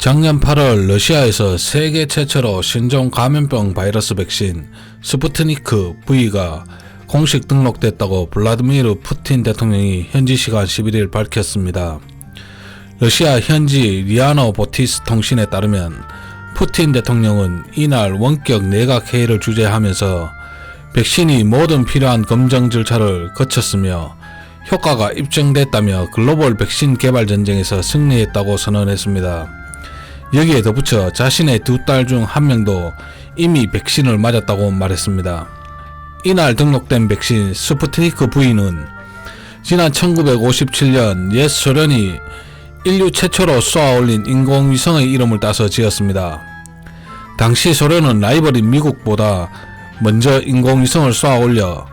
작년 8월 러시아에서 세계 최초로 신종 감염병 바이러스 백신 스푸트니크 V가 공식 등록됐다고 블라디미르 푸틴 대통령이 현지 시간 11일 밝혔습니다. 러시아 현지 리아 노보티스 통신에 따르면 푸틴 대통령은 이날 원격 내각 회의를 주재하면서 백신이 모든 필요한 검증 절차를 거쳤으며 효과가 입증됐다며 글로벌 백신 개발 전쟁에서 승리했다고 선언했습니다. 여기에 덧붙여 자신의 두 딸 중 한 명도 이미 백신을 맞았다고 말했습니다. 이날 등록된 백신 스푸트니크 V는 지난 1957년 옛 소련이 인류 최초로 쏘아올린 인공위성의 이름을 따서 지었습니다. 당시 소련은 라이벌인 미국보다 먼저 인공위성을 쏘아올려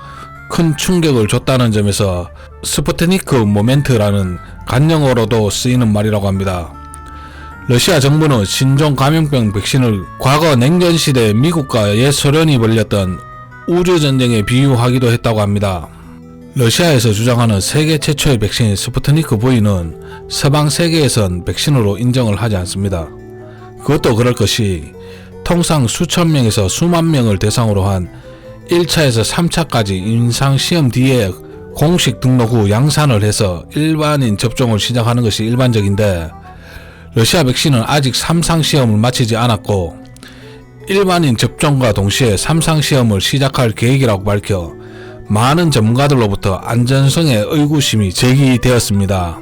큰 충격을 줬다는 점에서 스푸트니크 모멘트라는 간영어로도 쓰이는 말이라고 합니다. 러시아 정부는 신종 감염병 백신을 과거 냉전시대 미국과 옛 소련이 벌였던 우주전쟁에 비유하기도 했다고 합니다. 러시아에서 주장하는 세계 최초의 백신 스푸트니크 V는 서방 세계에선 백신으로 인정을 하지 않습니다. 그것도 그럴 것이 통상 수천 명에서 수만 명을 대상으로 한 1차에서 3차까지 임상시험 뒤에 공식 등록 후 양산을 해서 일반인 접종을 시작하는 것이 일반적인데 러시아 백신은 아직 3상시험을 마치지 않았고 일반인 접종과 동시에 3상시험을 시작할 계획이라고 밝혀 많은 전문가들로부터 안전성의 의구심이 제기되었습니다.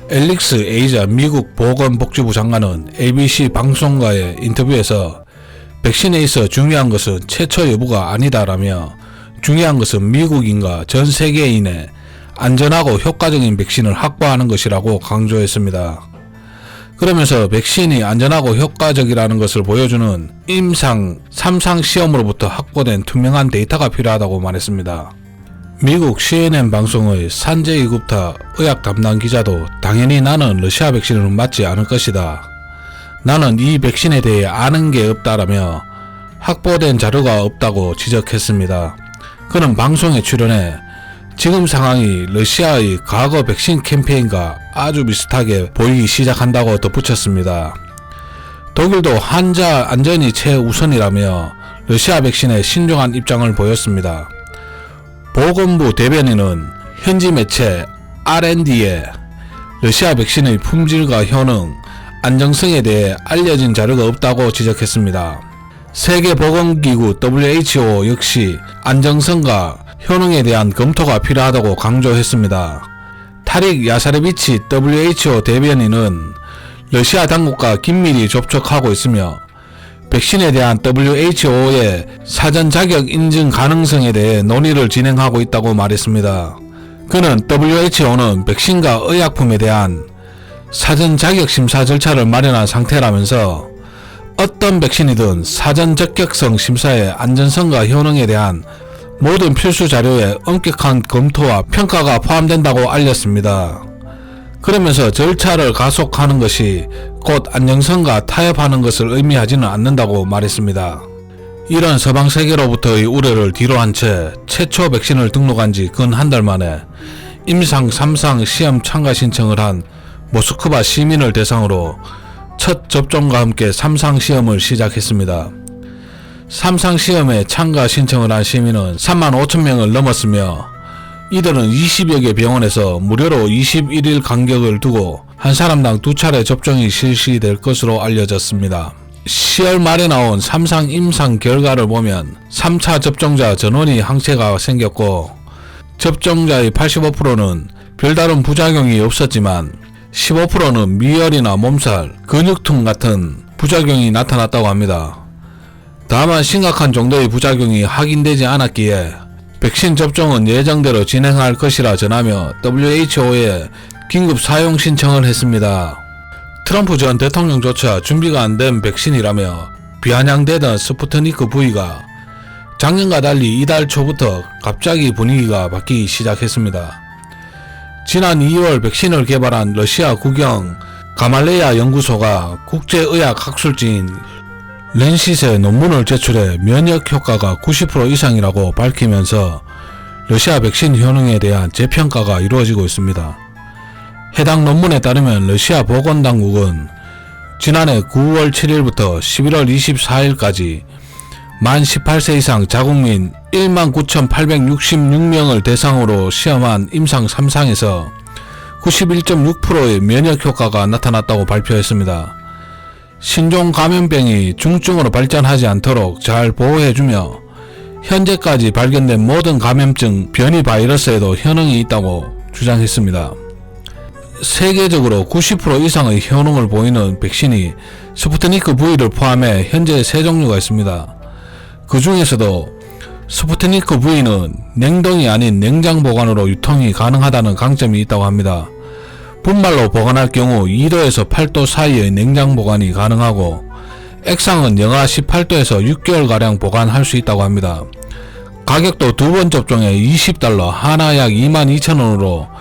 앨릭스 에이자 미국 보건복지부 장관은 ABC 방송과의 인터뷰에서 백신에 있어 중요한 것은 최초 여부가 아니다라며 중요한 것은 미국인과 전 세계인의 안전하고 효과적인 백신을 확보하는 것이라고 강조했습니다. 그러면서 백신이 안전하고 효과적이라는 것을 보여주는 임상 3상 시험으로부터 확보된 투명한 데이터가 필요하다고 말했습니다. 미국 CNN 방송의 산제이 굽타 의학 담당 기자도 당연히 나는 러시아 백신을 맞지 않을 것이다. 나는 이 백신에 대해 아는 게 없다라며 확보된 자료가 없다고 지적했습니다. 그는 방송에 출연해 지금 상황이 러시아의 과거 백신 캠페인과 아주 비슷하게 보이기 시작한다고 덧붙였습니다. 독일도 환자 안전이 최우선이라며 러시아 백신에 신중한 입장을 보였습니다. 보건부 대변인은 현지 매체 R&D에 러시아 백신의 품질과 효능, 안정성에 대해 알려진 자료가 없다고 지적했습니다. 세계보건기구 WHO 역시 안정성과 효능에 대한 검토가 필요하다고 강조했습니다. 타릭 야사레비치 WHO 대변인은 러시아 당국과 긴밀히 접촉하고 있으며 백신에 대한 WHO의 사전 자격 인증 가능성에 대해 논의를 진행하고 있다고 말했습니다. 그는 WHO는 백신과 의약품에 대한 사전 자격 심사 절차를 마련한 상태라면서 어떤 백신이든 사전 적격성 심사의 안전성과 효능에 대한 모든 필수 자료에 엄격한 검토와 평가가 포함된다고 알렸습니다. 그러면서 절차를 가속하는 것이 곧 안정성과 타협하는 것을 의미하지는 않는다고 말했습니다. 이런 서방 세계로부터의 우려를 뒤로한 채 최초 백신을 등록한 지 근 한 달 만에 임상 3상 시험 참가 신청을 한 모스크바 시민을 대상으로 첫 접종과 함께 3상 시험을 시작했습니다. 3상 시험에 참가 신청을 한 시민은 35,000명을 넘었으며 이들은 20여 개 병원에서 무료로 21일 간격을 두고 한 사람당 2차례 접종이 실시될 것으로 알려졌습니다. 10월 말에 나온 3상 임상 결과를 보면 3차 접종자 전원이 항체가 생겼고 접종자의 85%는 별다른 부작용이 없었지만 15%는 미열이나 몸살, 근육통 같은 부작용이 나타났다고 합니다. 다만 심각한 정도의 부작용이 확인되지 않았기에 백신 접종은 예정대로 진행할 것이라 전하며 WHO에 긴급 사용 신청을 했습니다. 트럼프 전 대통령조차 준비가 안 된 백신이라며 비아냥대던 스푸트니크 V가 작년과 달리 이달 초부터 갑자기 분위기가 바뀌기 시작했습니다. 지난 2월 백신을 개발한 러시아 국영 가말레야 연구소가 국제의학 학술지인 랜시스에 논문을 제출해 면역 효과가 90% 이상이라고 밝히면서 러시아 백신 효능에 대한 재평가가 이루어지고 있습니다. 해당 논문에 따르면 러시아 보건당국은 지난해 9월 7일부터 11월 24일까지 만 18세 이상 자국민 19,866명을 대상으로 시험한 임상 3상에서 91.6%의 면역 효과가 나타났다고 발표했습니다. 신종 감염병이 중증으로 발전하지 않도록 잘 보호해주며 현재까지 발견된 모든 감염증 변이 바이러스에도 효능이 있다고 주장했습니다. 세계적으로 90% 이상의 효능을 보이는 백신이 스푸트니크 V를 포함해 현재 3종류가 있습니다. 그 중에서도 스푸트니크 V는 냉동이 아닌 냉장 보관으로 유통이 가능하다는 강점이 있다고 합니다. 분말로 보관할 경우 2도에서 8도 사이의 냉장 보관이 가능하고 액상은 영하 18도에서 6개월가량 보관할 수 있다고 합니다. 가격도 두 번 접종에 $20, 하나 약 22,000원으로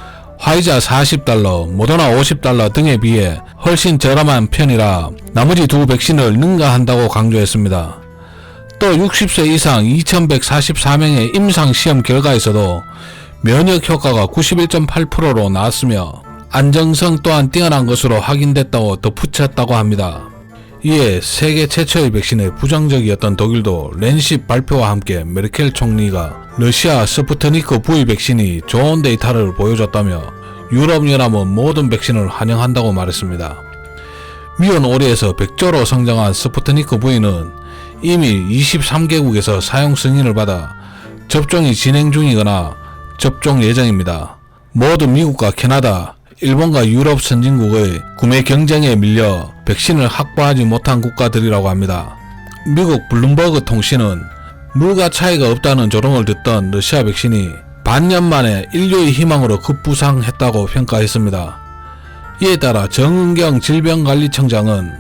화이자 $40, 모더나 $50 등에 비해 훨씬 저렴한 편이라 나머지 두 백신을 능가한다고 강조했습니다. 또 60세 이상 2,144명의 임상시험 결과에서도 면역 효과가 91.8%로 나왔으며 안정성 또한 뛰어난 것으로 확인됐다고 덧붙였다고 합니다. 이에 세계 최초의 백신에 부정적이었던 독일도 랜십 발표와 함께 메르켈 총리가 러시아 스푸트니크 V 백신이 좋은 데이터를 보여줬다며 유럽연합은 모든 백신을 환영한다고 말했습니다. 미온 오리에서 100조로 성장한 스푸트니크 V는 이미 23개국에서 사용 승인을 받아 접종이 진행 중이거나 접종 예정입니다. 모두 미국과 캐나다, 일본과 유럽 선진국의 구매 경쟁에 밀려 백신을 확보하지 못한 국가들이라고 합니다. 미국 블룸버그 통신은 물가 차이가 없다는 조롱을 듣던 러시아 백신이 반년 만에 인류의 희망으로 급부상했다고 평가했습니다. 이에 따라 정은경 질병관리청장은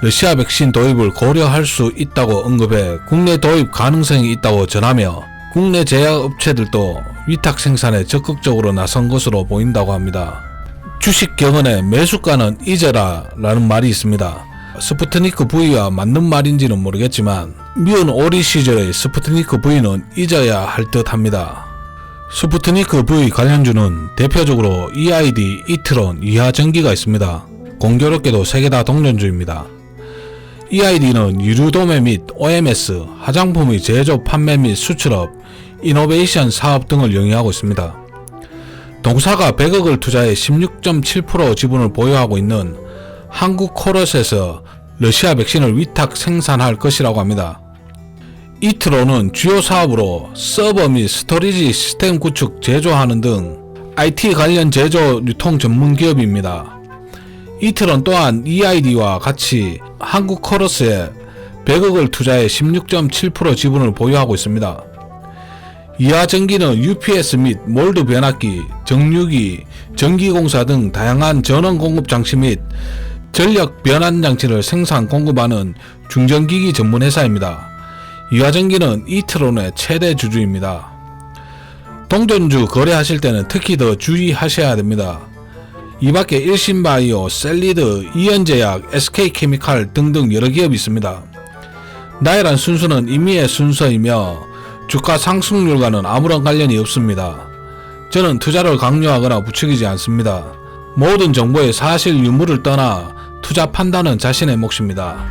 러시아 백신 도입을 고려할 수 있다고 언급해 국내 도입 가능성이 있다고 전하며 국내 제약업체들도 위탁 생산에 적극적으로 나선 것으로 보인다고 합니다. 주식경언의 매수가는 잊어라 라는 말이 있습니다. 스푸트니크 V와 맞는 말인지는 모르겠지만 미온 오리 시절의 스푸트니크 V는 잊어야 할 듯 합니다. 스푸트니크 V 관련주는 대표적으로 EID, 이트론, 이하전기가 있습니다. 공교롭게도 3개 다 동전주입니다. EID는 유류도매 및 OMS, 화장품의 제조, 판매 및 수출업, 이노베이션 사업 등을 영위하고 있습니다. 동사가 100억을 투자해 16.7% 지분을 보유하고 있는 한국코러스에서 러시아 백신을 위탁 생산할 것이라고 합니다. 이트론은 주요 사업으로 서버 및 스토리지 시스템 구축 제조하는 등 IT 관련 제조 유통 전문 기업입니다. 이트론 또한 EID와 같이 한국코러스에 100억을 투자해 16.7% 지분을 보유하고 있습니다. 이하전기는 UPS 및 몰드 변압기, 정류기, 전기공사 등 다양한 전원 공급 장치 및 전력 변환 장치를 생산 공급하는 중전기기 전문 회사입니다. 이하전기는 이트론의 최대 주주입니다. 동전주 거래하실 때는 특히 더 주의하셔야 됩니다. 이 밖에 일신바이오, 셀리드, 이현제약, SK케미칼 등등 여러 기업이 있습니다. 나열한 순서는 임의의 순서이며 주가 상승률과는 아무런 관련이 없습니다. 저는 투자를 강요하거나 부추기지 않습니다. 모든 정보의 사실 유무를 떠나 투자 판단은 자신의 몫입니다.